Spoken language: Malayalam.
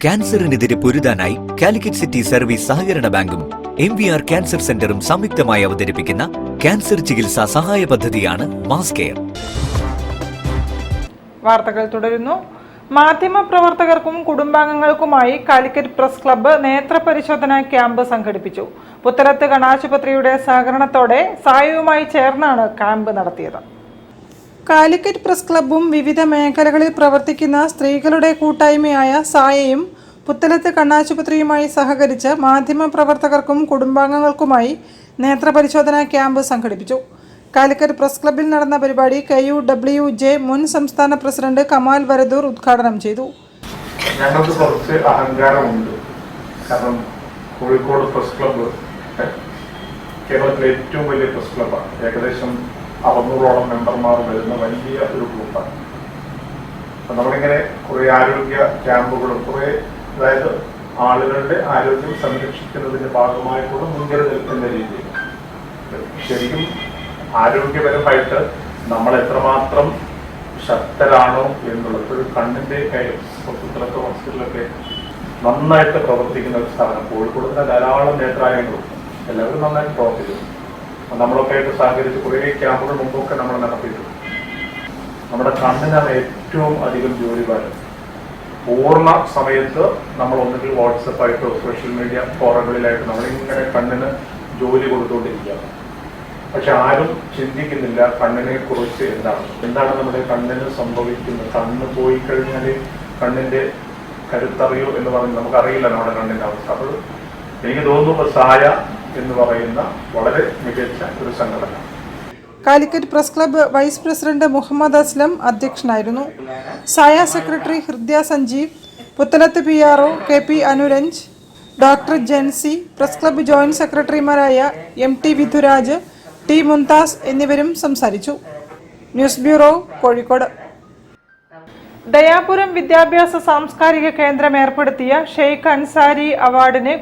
ക്യാൻസറിനെതിരെ പൊരുതാനായി കാലിക്കറ്റ് സിറ്റി സർവീസ് സഹകരണ ബാങ്കും MVR ക്യാൻസർ സെന്ററും സംയുക്തമായി അവതരിപ്പിക്കുന്ന ക്യാൻസർ ചികിത്സാ സഹായ പദ്ധതിയാണ് മാസ് കെയർ. വാർത്തകൾ തുടരുന്നു. മാധ്യമപ്രവർത്തകർക്കും കുടുംബാംഗങ്ങൾക്കുമായി കാലിക്കറ്റ് പ്രസ് ക്ലബ്ബ് നേത്രപരിശോധനാ ക്യാമ്പ് സംഘടിപ്പിച്ചു. പുത്തലത്ത് കണ്ണാശുപത്രിയുടെ സഹകരണത്തോടെ സായയുമായി ചേർന്നാണ് ക്യാമ്പ് നടത്തിയത്. കാലിക്കറ്റ് പ്രസ് ക്ലബ്ബും വിവിധ മേഖലകളിൽ പ്രവർത്തിക്കുന്ന സ്ത്രീകളുടെ കൂട്ടായ്മയായ സായയും പുത്തലത്ത് കണ്ണാശുപത്രിയുമായി സഹകരിച്ച് മാധ്യമപ്രവർത്തകർക്കും കുടുംബാംഗങ്ങൾക്കുമായി നേത്രപരിശോധനാ ക്യാമ്പ് സംഘടിപ്പിച്ചു. കാലിക്കറ്റ് പ്രസ് ക്ലബ്ബിൽ നടന്ന പരിപാടി KUWJ മുൻ സംസ്ഥാന പ്രസിഡന്റ് കമാൽ വരദൂർ ഉദ്ഘാടനം ചെയ്തു. ഞങ്ങൾക്ക് കുറച്ച് അഹങ്കാരമുണ്ട്. കാരണം കോഴിക്കോട് പ്രസ് ക്ലബ്ബ് കേരളത്തിലെ ഏറ്റവും വലിയ പ്രസ് ക്ലബ്ബാണ്. ഏകദേശം 600ഓളം മെമ്പർമാർ വരുന്ന വലിയ ഒരു ഗ്രൂപ്പാണ്. അപ്പം നമ്മളിങ്ങനെ കുറേ ആരോഗ്യ ക്യാമ്പുകളും കുറേ, അതായത് ആളുകളുടെ ആരോഗ്യം സംരക്ഷിക്കുന്നതിന്റെ ഭാഗമായിട്ടുള്ള മുൻകരുതൽ എന്ന രീതിയിൽ ശരിക്കും ആരോഗ്യപരമായിട്ട് നമ്മൾ എത്രമാത്രം ശക്തരാണോ എന്നുള്ളത് ഒരു കണ്ണിന്റെ കാര്യം പുത്തലത്ത് ഹോസ്പിറ്റലൊക്കെ നന്നായിട്ട് പ്രവർത്തിക്കുന്ന ഒരു സ്ഥാപനം. കോഴിക്കോട് തന്നെ ധാരാളം നേത്രാലയങ്ങളും എല്ലാവരും നന്നായിട്ട് പ്രവർത്തിക്കുന്നു. നമ്മളൊക്കെ ആയിട്ട് സഹകരിച്ച് കുറേ ക്യാമ്പുകൾ മുമ്പൊക്കെ നമ്മൾ നടത്തിയിട്ടുണ്ട്. നമ്മുടെ കണ്ണിനാണ് ഏറ്റവും അധികം ജോലി ഭാരം. പൂർണ്ണ സമയത്ത് നമ്മൾ ഒന്നുകിൽ വാട്സപ്പായിട്ടോ സോഷ്യൽ മീഡിയ ഫോറങ്ങളിലായിട്ട് നമ്മളിങ്ങനെ കണ്ണിന് ജോലി കൊടുത്തുകൊണ്ടിരിക്കുകയാണ്. പക്ഷെ ആരും ചിന്തിക്കുന്നില്ല കണ്ണിനെ കുറിച്ച്. എന്താണ് നമ്മുടെ കണ്ണിന് സംഭവിക്കുന്നത്. കണ്ണ് പോയി കഴിഞ്ഞാൽ കണ്ണിന്റെ കരുത്തറിയോ എന്ന് പറഞ്ഞ് നമുക്കറിയില്ല നമ്മുടെ കണ്ണിന്റെ അവസ്ഥ. അപ്പോൾ എനിക്ക് തോന്നുന്നു സായ എന്ന് പറയുന്ന വളരെ മികച്ച ഒരു സംഘടന. Calicut press club vice president Muhammad Aslam അധ്യക്ഷനായിരുന്നു. സായ secretary Hridaya Sanjeev, Puthalath PRO KP Anuranj, doctor Jency, press club joint സെക്രട്ടറിമാരായ MT വിധുരാജ്, T മുംതാസ് എന്നിവരും സംസാരിച്ചു. News bureau, Kozhikode. ദയാപുരം വിദ്യാഭ്യാസ സാംസ്കാരിക കേന്ദ്രം ഏർപ്പെടുത്തിയ ഷെയ്ഖ് അൻസാരി അവാർഡിന്